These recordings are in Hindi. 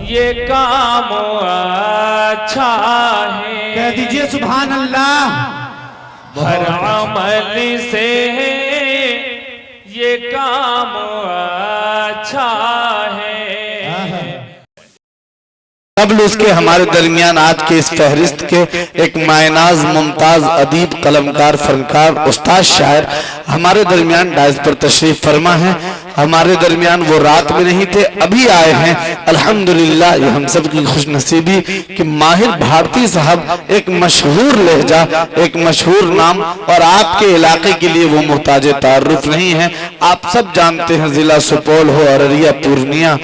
ये काम अच्छा है। कह दीजिए सुभान अल्लाह। हर अमल से ये काम अच्छा है। कबल उसके हमारे दरमियान आज के इस फहरिस्त के एक मायनाज मुमताज अदीब कलमकार फनकार उस्ताद शायर हमारे दरमियान डायस पर तशरीफ फरमा है। हमारे दरमियान वो रात में नहीं थे, अभी आए हैं। अल्हम्दुलिल्लाह, ये हम सब की खुशनसीबी कि माहिर भारती साहब एक मशहूर लहजा, एक मशहूर नाम, और आपके इलाके के लिए वो मोहताज तारुफ नहीं है। आप सब जानते हैं जिला सुपौल हो, अररिया, पूर्णिया,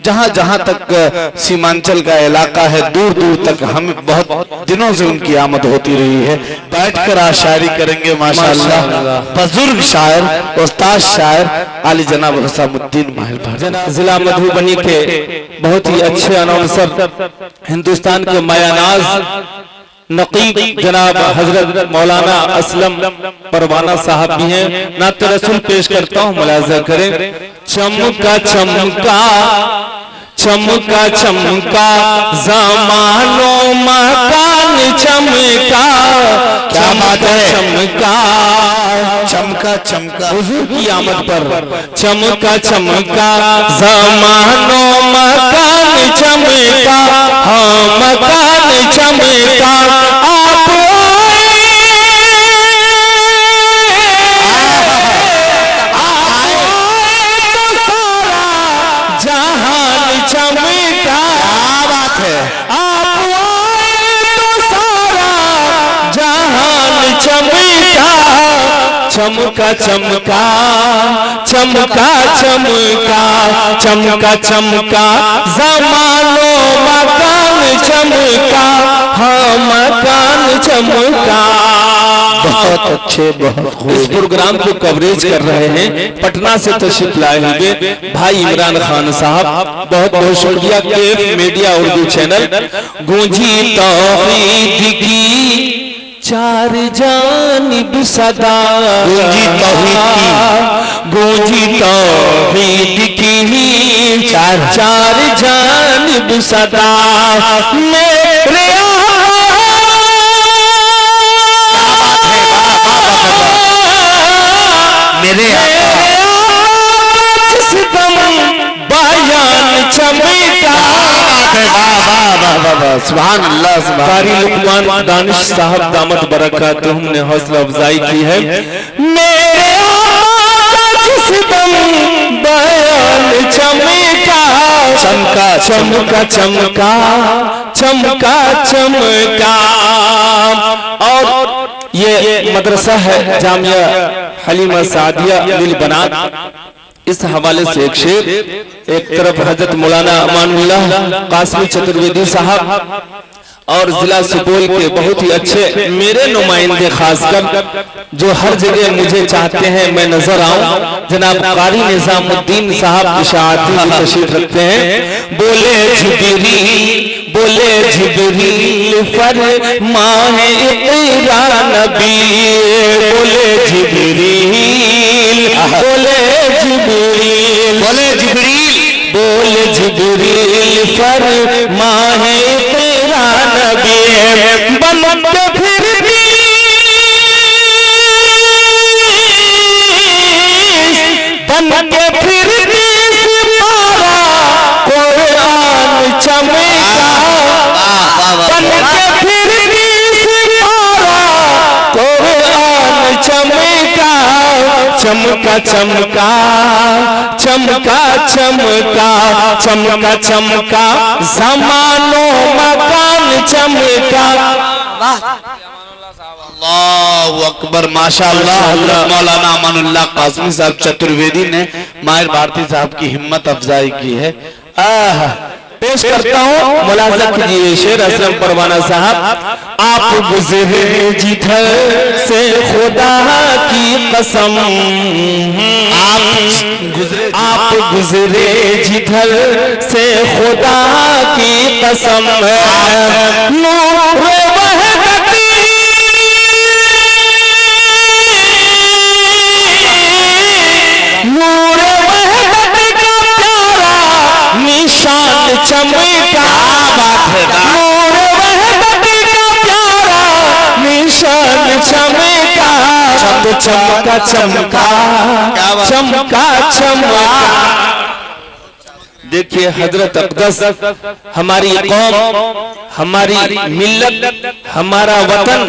जहां जहां तक सीमांचल का इलाका है, दूर दूर तक हमें बहुत दिनों से उनकी आमद होती रही है। बैठकर आज शायरी करेंगे माशाअल्लाह बुजुर्ग शायर उस्ताद शायर आली जनाब हुसामुद्दीन माहिर भारती, जिला मधुबनी के बहुत ही अच्छे अनाउंसर, हिंदुस्तान के मायानाज नकीब जनाब हजरत मौलाना असलम परवाना साहब भी हैं। नात रसूल पेश करता हूँ, मुलाजा करें। चमका चमका चमका चमका ज़मानो मकान चमका, क्या बात है। चमका चमका चमका हुजूर की आमद पर चमका चमका ज़मानो मकान चमका, हाँ मकान चमका। आप चमका चमका चमका चमका चमका चमका ज़मानो मकान चमका, हाँ मकान चमका। बहुत अच्छे, बहुत खूब। इस प्रोग्राम को कवरेज कर रहे हैं पटना से तशरीफ लाए हुए भाई इमरान खान साहब, बहुत बहुत शुक्रिया। के मीडिया उर्दू चैनल गूंजी तौहीद की चार जानिब सदा, गूंजी तौहीद की चार जानिब सदा। मेरे मेरे बयान चमका। सुभान अल्लाह। कारी लुकमान दानिश साहब दामत बरकातुहुम ने हौसला अफजाई की है। मेरे बयान चमका चमका चमका चमका चमका चमका। और ये मदरसा है जामिया हलीमा सादिया दिल बनात। इस हवाले से एक शेर, एक तरफ हजरत मौलाना अमानुल्लाह कासमी चतुर्वेदी साहब और जिला सुपौल के बहुत ही अच्छे मेरे नुमाइंदे, खासकर जो हर जगह मुझे चाहते हैं मैं नजर आऊं, जनाब कारी निजामुद्दीन साहब इशाअती भी तशरीफ रखते हैं। बोले जिब्रील फरमाए इक़रा नबी, बोले जिब्रील फरमाए इक़रा नबी। बन के फिर भी सितारा कुरान चमका, बन के फिर भी सितारा कुरान चमका। चमका चमका चमका चमका चमका चमका ज़मानो मकान चमका। अल्लाहु अकबर, माशाअल्लाह। हज़रत मौलाना अमानुल्लाह कासमी साहब चतुर्वेदी ने माहिर भारती साहब की हिम्मत अफजाई की है। पेश करता हूँ, मुलाजा कीजिए शेर असलम परवाना साहब। आप गुज़रे जिधर से खुदा की कसम, आप गुज़रे जिधर से खुदा की कसम। नूर वहदती चमका, चमका चमका चमका चमका। देखिए हजरत अक़दस हमारी कौम, हमारी मिल्लत, हमारा वतन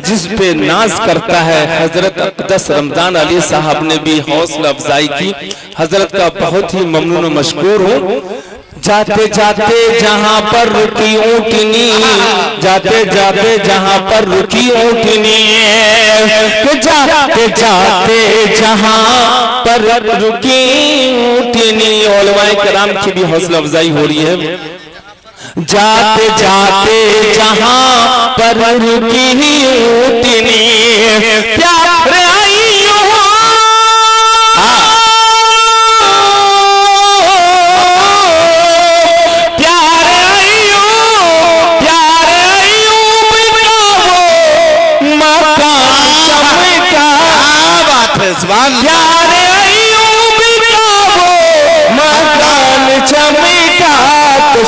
जिस पे नाज करता है, हजरत अक़दस रमजान अली साहब ने भी हौसला अफजाई की। हजरत का बहुत ही ममनून व मशकूर हूँ। जाते जाते जहाँ पर रुकी ऊँटनी, जाते जाते जहाँ पर रुकी ऊँटनी, जाते जाते जहाँ पर रुकी ऊँटनी। उलमाए किराम की भी हौसला अफजाई हो रही है। जाते जाते जहाँ पर रुकी ऊँटनी, प्यारे आइयो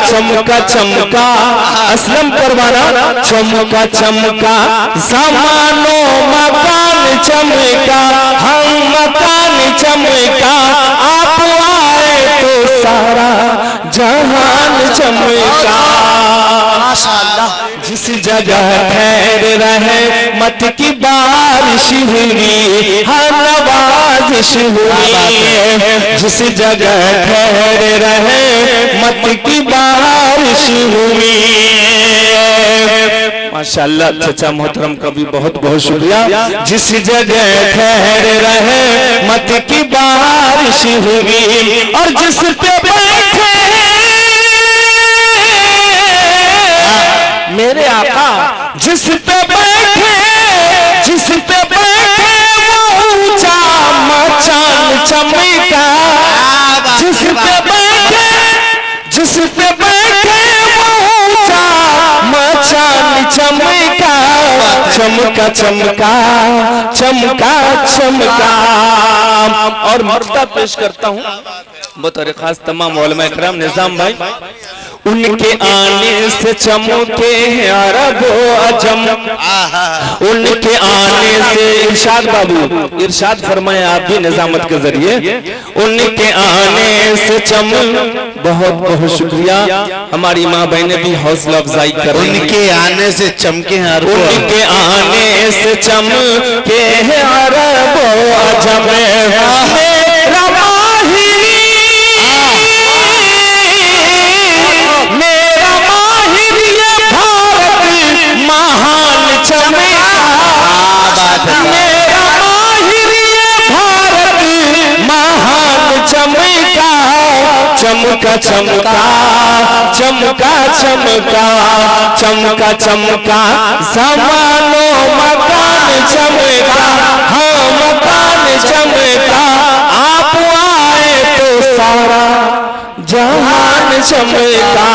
चमका चमका असलम परवाना, चमका चमका ज़मानो मकान चमका, हम मकान चमका, आप आए तो सारा जहान चमका। जिस जगह ठहर रहे मत की बारिश हुई, हर नवाजिश हुई। जिस जगह ठहर रहे मत की बारिश हुई। माशाअल्लाह चचा मोहतरम का भी बहुत बहुत शुक्रिया। जिस जगह ठहर रहे मत की बारिश हुई, और जिस पे बैठे मेरे आका, जिस पे बैठे, जिस पे बैठे वो ऊंचा मचान चमका। जिस पे बैठे, जिस पे बैठे वो ऊंचा मचान चमका। चमका चमका चमका चमका। और मर्दा पेश करता हूँ बतौर खास तमाम उलमा इकराम, निजाम भाई, उनके आने से चमके अरब अजम, उनके आने से इरशाद बाबू इरशाद फरमाए आप भी निजामत के जरिए, उनके आने से चम। बहुत बहुत शुक्रिया। हमारी माँ बहनें भी हौसला अफजाई कर रही हैं। उनके आने से चमके अरब, उनके आने से चमके अरब अजम। चमका चमका चमका चमका चमका चमका ज़मानो मकान चमका, हाँ मकान चमका। आप आए तो सारा जहान चमका।